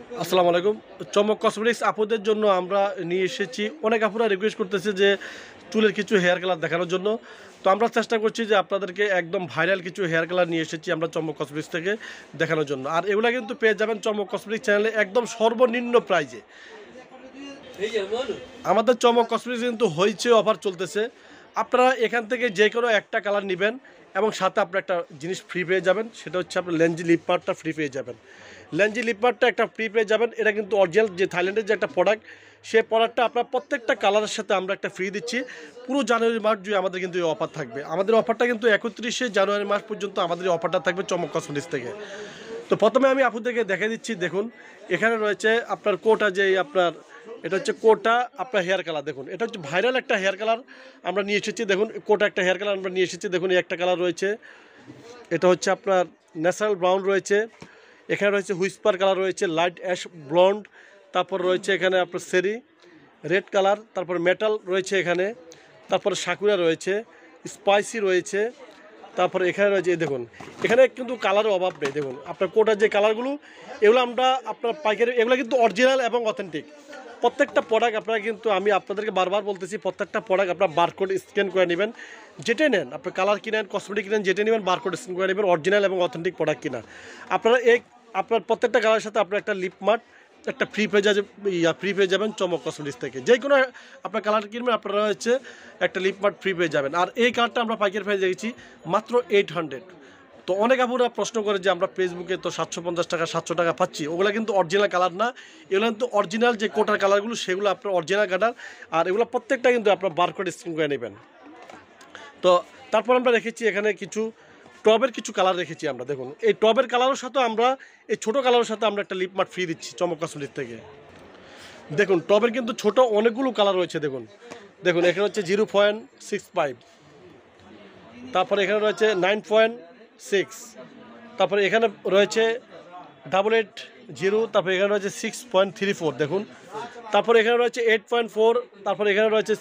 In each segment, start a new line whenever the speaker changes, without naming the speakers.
আসসালামু আলাইকুম। চমক কসমেটিক্স আপুদের জন্য আমরা নিয়ে এসেছি। অনেক আপুরা রিকোয়েস্ট করতেছে যে চুলের কিছু হেয়ার কালার দেখানোর জন্য। তো আমরা চেষ্টা করছি যে আপনাদেরকে একদম ভাইরাল কিছু হেয়ার কালার নিয়ে এসেছি আমরা চমক কসমেটিক্স থেকে দেখানোর জন্য। আর এগুলা কিন্তু পেয়ে যাবেন চমক কসমেটিক্স চ্যানেলে একদম সর্বনিম্ন প্রাইজে। আমাদের চমক কসমেটিক্স কিন্তু হইচই অফার চলতেছে। আপনারা এখান থেকে যে কোনো একটা কালার নেবেন এবং সাথে আপনার একটা জিনিস ফ্রি পেয়ে যাবেন, সেটা হচ্ছে আপনার লেঞ্জি লিপ মার্কটা ফ্রি পেয়ে যাবেন। লেঞ্জি লিপ মার্কটা একটা ফ্রি পেয়ে যাবেন। এটা কিন্তু অরিজিনাল যে থাইল্যান্ডের যে একটা প্রোডাক্ট, সেই প্রোডাক্টটা আপনার প্রত্যেকটা কালারের সাথে আমরা একটা ফ্রি দিচ্ছি। পুরো জানুয়ারি মাস জুড়ে আমাদের কিন্তু এই অফার থাকবে। আমাদের অফারটা কিন্তু 31শে জানুয়ারি মাস পর্যন্ত আমাদের এই অফারটা থাকবে চমক কসমেটিক্স থেকে। তো প্রথমে আমি আপুদেরকে দেখে দিচ্ছি। দেখুন, এখানে রয়েছে আপনার কোটা, যে আপনার এটা হচ্ছে কোটা আপনার হেয়ার কালার। দেখুন, এটা হচ্ছে ভাইরাল একটা হেয়ার কালার আমরা নিয়ে এসেছি। দেখুন, কোটা একটা হেয়ার কালার আমরা নিয়ে এসেছি। দেখুন, এই একটা কালার রয়েছে, এটা হচ্ছে আপনার ন্যাচারাল ব্রাউন রয়েছে। এখানে রয়েছে হুইস্পার কালার রয়েছে, লাইট অ্যাশ ব্লন্ড, তারপর রয়েছে এখানে আপনার সেরি রেড কালার, তারপর মেটাল রয়েছে এখানে, তারপর সাকুরা রয়েছে, স্পাইসি রয়েছে, তারপরে এখানে রয়েছে। দেখুন, এখানে কিন্তু কালারের অভাব নেই। দেখুন, আপনার কোটার যে কালারগুলো, এগুলো আমরা আপনার পাইকারি, এগুলো কিন্তু অরিজিনাল এবং অথেন্টিক। প্রত্যেকটা প্রোডাক্ট আপনারা কিন্তু, আমি আপনাদেরকে বারবার বলতেছি, প্রত্যেকটা প্রোডাক্ট আপনার বারকোড স্ক্যান করে নেবেন। যেটাই নেন, আপনার কালার কিনেন, কসমেটিক কিনেন, যেটা নেবেন বারকোড স্ক্যান করে নেবেন, অরিজিনাল এবং অথেন্টিক প্রোডাক্ট কিনা। আপনারা আপনার প্রত্যেকটা কালারের সাথে আপনার একটা লিপ মার্ক একটা ফ্রি পেয়ে যাবেন চমক কসমেটিক্স থেকে। যে কোনো আপনার কালার কিনবেন, আপনারা হচ্ছে একটা লিপ মার্ক ফ্রি পেয়ে যাবেন। আর এই কালারটা আমরা পাইকারি প্রাইস দেখেছি মাত্র 800। তো অনেক আপুরা প্রশ্ন করে যে আমরা ফেসবুকে তো 750 টাকা 700 টাকা পাচ্ছি, ওগুলো কিন্তু অরিজিনাল কালার না। এগুলো কিন্তু অরিজিনাল যে কোটার কালারগুলো, সেগুলো আপনার অরিজিনাল কালার। আর এগুলো প্রত্যেকটা কিন্তু আপনার বারকোড স্ক্যান করে নেবেন। তো তারপর আমরা রেখেছি এখানে কিছু টবের কিছু কালার রেখেছি আমরা। দেখুন, এই টবের কালারের সাথে আমরা, এই ছোটো কালারের সাথে আমরা একটা লিপ মার্ক ফ্রি দিচ্ছি চমক কসমেটিক্স থেকে। দেখুন, টবের কিন্তু ছোট অনেকগুলো কালার রয়েছে। দেখুন, দেখুন এখানে হচ্ছে 0.65, তারপরে এখানে রয়েছে 9.6, তারপরে এখানে রয়েছে 880, তারপরে এখানে রয়েছে 6.34। দেখুন, তারপরে এখানে রয়েছে 8.4, তারপরে এখানে রয়েছে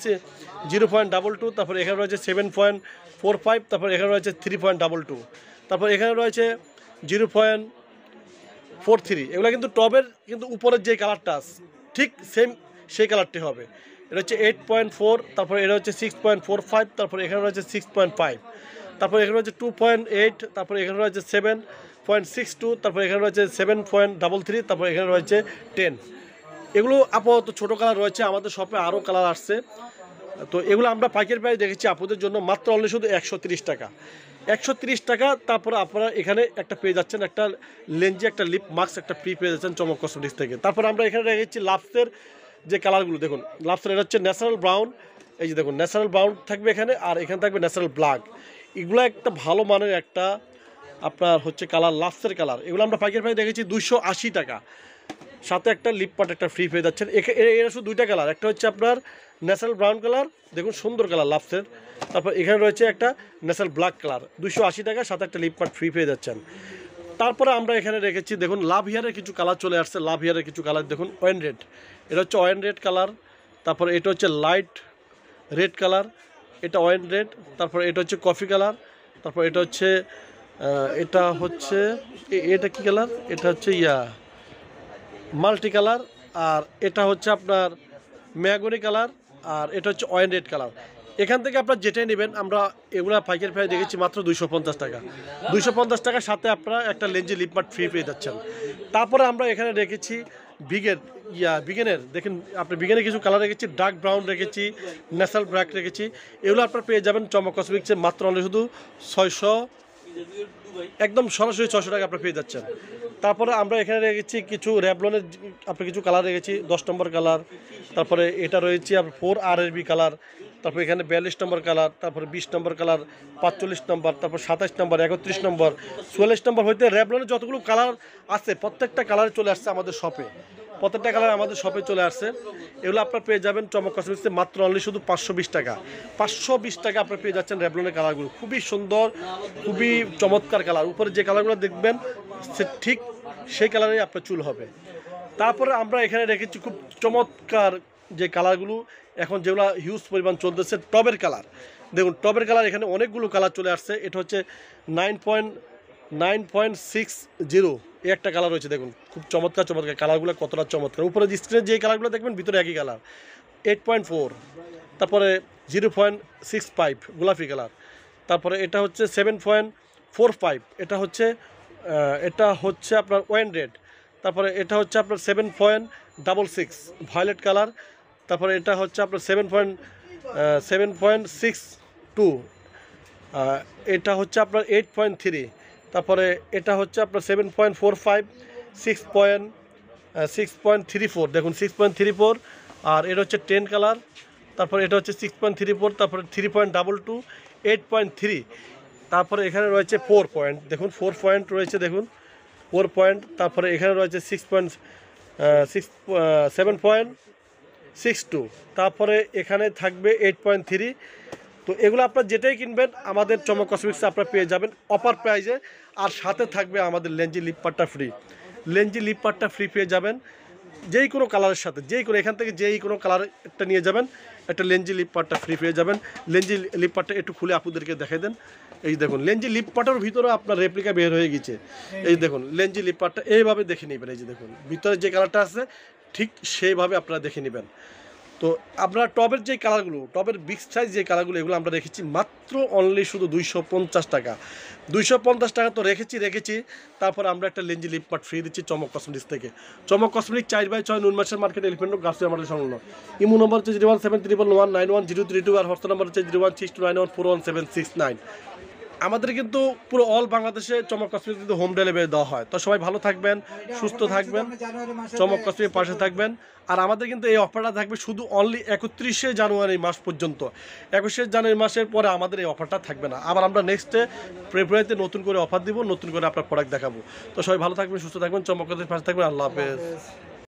0.22, তারপরে এখানে রয়েছে 7.45, তারপরে এখানে রয়েছে 3.22, তারপর এখানে রয়েছে 0.43। এগুলো কিন্তু টবের কিন্তু উপরের যে কালারটা ঠিক সেম সেই কালারটি হবে। এটা হচ্ছে 8.4, তারপরে এটা হচ্ছে 6.45, তারপরে এখানে রয়েছে 6.5, তারপর এখানে রয়েছে 2.8, তারপরে এখানে রয়েছে 7.62, তারপর এখানে রয়েছে 7.33, তারপর এখানে রয়েছে 10। এগুলো আপাতত ছোটো কালার রয়েছে, আমাদের শপে আরও কালার আসছে। তো এগুলো আমরা পাইকারি প্রাইস দেখেছি আপুদের জন্য মাত্র অনলি শুধু 130 টাকা। 130 টাকা। তারপরে আপনারা এখানে একটা পেয়ে যাচ্ছেন, একটা লেঞ্জি একটা লিপ মাস্ক একটা ফ্রি পেয়ে যাচ্ছেন চমক কসমেটিক্স থেকে। তারপর আমরা এখানে রেখেছি লাভসের যে কালারগুলো। দেখুন, লাভসের এটা হচ্ছে ন্যাচারাল ব্রাউন। এই যে দেখুন, ন্যাচারাল ব্রাউন থাকবে এখানে, আর এখানে থাকবে ন্যাচারাল ব্ল্যাক। এগুলো একটা ভালো মানের একটা আপনার হচ্ছে কালার, লাভসের কালার। এগুলো আমরা পাইকারি প্রাইস দেখেছি 280 টাকা। সাথে একটা লিপ পার্ট একটা ফ্রি পেয়ে যাচ্ছেন। এরা শুধু দুইটা কালার, একটা হচ্ছে আপনার ন্যাচারাল ব্রাউন কালার, দেখুন সুন্দর কালার লাভসের। তারপর এখানে রয়েছে একটা ন্যাচারাল ব্ল্যাক কালার, 280 টাকা, সাথে একটা লিপ পার্ট ফ্রি পেয়ে যাচ্ছেন। তারপরে আমরা এখানে রেখেছি, দেখুন লাভ হিয়ারের কিছু কালার চলে আসছে। লাভ হিয়ারের কিছু কালার দেখুন, ওয়েন রেড, এটা হচ্ছে ওয়েন রেড কালার, তারপরে এটা হচ্ছে লাইট রেড কালার, এটা ওয়েন রেড, তারপরে এটা হচ্ছে কফি কালার, তারপর এটা হচ্ছে এটা কি কালার, এটা হচ্ছে মাল্টি কালার, আর এটা হচ্ছে আপনার ম্যাগনি কালার, আর এটা হচ্ছে ওয়াইন রেড কালার। এখান থেকে আপনার যেটাই নেবেন, আমরা এগুলো পাইকারি প্রাইস দেখেছি মাত্র 250 টাকা। 250 টাকার সাথে আপনারা একটা লেঞ্জি লিপ মার্ক ফ্রি পেয়ে যাচ্ছেন। তারপরে আমরা এখানে রেখেছি বিগেনের, দেখেন আপনি বিগেনের কিছু কালার রেখেছি, ডার্ক ব্রাউন রেখেছি, ন্যাচারাল ব্ল্যাক রেখেছি। এগুলো আপনার পেয়ে যাবেন চমক কসমেটিক্সে মাত্র অনলি শুধু 600, একদম সরাসরি 600 টাকা আপনার পেয়ে যাচ্ছেন। তারপরে আমরা এখানে রেখেছি কিছু র্যাবলনের, আপনি কিছু কালার রেখেছি, 10 নম্বর কালার, তারপরে এটা রয়েছে আপনার 4RB কালার, তারপর এখানে 42 নম্বর কালার, তারপরে 20 নম্বর কালার, 45 নম্বর, তারপর 27 নম্বর, 31 নম্বর, 44 নম্বর হইতে র্যাবলনের যতগুলো কালার আছে প্রত্যেকটা কালার চলে আসছে আমাদের শপে। প্রত্যেকটা কালার আমাদের শপে চলে আসছে। এগুলো আপনার পেয়ে যাবেন চমক কসমেটিক্সে মাত্র অনলি শুধু 520 টাকা। 520 টাকা আপনার পেয়ে যাচ্ছেন র্যাবলনের কালারগুলো, খুবই সুন্দর, খুবই চমৎকার কালার। উপরে যে কালারগুলো দেখবেন ঠিক সেই কালারেই আপনার চুল হবে। তারপরে আমরা এখানে রেখেছি খুব চমৎকার যে কালারগুলো, এখন যেগুলো হিউজ পরিমাণ চলতেছে, টবের কালার। দেখুন টবের কালার এখানে অনেকগুলো কালার চলে আসছে। এটা হচ্ছে 9.60 এই একটা কালার রয়েছে, দেখুন খুব চমৎকার চমৎকার কালারগুলো, কতটা চমৎকার। উপরে স্ক্রিনে যে কালারগুলো দেখবেন ভিতরে একই কালার। 8.4, তারপরে 0.65 গোলাপি কালার, তারপরে এটা হচ্ছে 7.45, এটা হচ্ছে আপনার ওয়াইন রেড, তারপরে এটা হচ্ছে আপনার 7.66 ভায়োলেট কালার, তারপরে এটা হচ্ছে আপনার 7.62, এটা হচ্ছে আপনার 8.3, তারপরে এটা হচ্ছে আপনার 7.45, 6.34, দেখুন 6.34, আর এটা হচ্ছে 10 কালার, তারপরে এটা হচ্ছে 6.34, তারপরে 3.22, 8.3, তারপরে এখানে রয়েছে 4 পয়েন্ট, দেখুন 4 পয়েন্ট রয়েছে, দেখুন 4 পয়েন্ট, তারপরে এখানে রয়েছে 7.62, তারপরে এখানে থাকবে 8.3। তো এগুলো আপনার যেটাই কিনবেন আমাদের চমক কসমেটিক্সে আপনারা পেয়ে যাবেন অফার প্রাইজে, আর সাথে থাকবে আমাদের লেঞ্জি লিপ পাটটা ফ্রি। লেঞ্জি লিপ পাটটা ফ্রি পেয়ে যাবেন যেই কোনো কালারের সাথে, যেই কোনো এখান থেকে যেই কোনো কালারটা নিয়ে যাবেন, একটা লেঞ্জি লিপ পাটটা ফ্রি পেয়ে যাবেন। লেঞ্জি লিপ পাটটা একটু খুলে আপুদেরকে দেখাই দেন। এই দেখুন লেঞ্জি লিপ পাটের ভিতরে আপনার রেপ্লিকা বের হয়ে গেছে। এই দেখুন লেঞ্জি লিপ পাটটা এইভাবে দেখে নেবেন। এই যে দেখুন ভিতরে যে কালারটা আছে ঠিক সেইভাবে আপনারা দেখে নেবেন। তো আপনার টবের যে কালারগুলো, টবের বিগ সাইজ যে কালারগুলো, এগুলো আমরা রেখেছি মাত্র অনলি শুধু 250 টাকা। 250 টাকা তো রেখেছি। তারপর আমরা একটা লেঞ্জি লিপ পাট ফ্রি দিচ্ছি চমক কসমেটিক্স থেকে। চমক কসমেটিক্স 4/6 নুন মার্কেট মার্কেট এলিফেন্ট রোড গাছটি আমাদের সংলগ্ন। ইমো নম্বর হচ্ছে 01731191032, আর হোয়াটসঅ্যাপ নম্বর হচ্ছে 01629141769। আমাদের কিন্তু পুরো অল বাংলাদেশে চমক কসমেটিক্স কিন্তু হোম ডেলিভারি দেওয়া হয়। তো সবাই ভালো থাকবেন, সুস্থ থাকবেন, চমক কসমেটিক্স পাশে থাকবেন। আর আমাদের কিন্তু এই অফারটা থাকবে শুধু অনলি 31শে জানুয়ারি মাস পর্যন্ত। 21শে জানুয়ারি মাসের পরে আমাদের এই অফারটা থাকবে না। আবার আমরা নেক্সটে ফেব্রুয়ারিতে নতুন করে অফার দিব, নতুন করে আপনার প্রোডাক্ট দেখাবো। তো সবাই ভালো থাকবেন, সুস্থ থাকবেন, চমক কসমেটিক্স পাশে থাকবেন। আল্লাহ হাফেজ।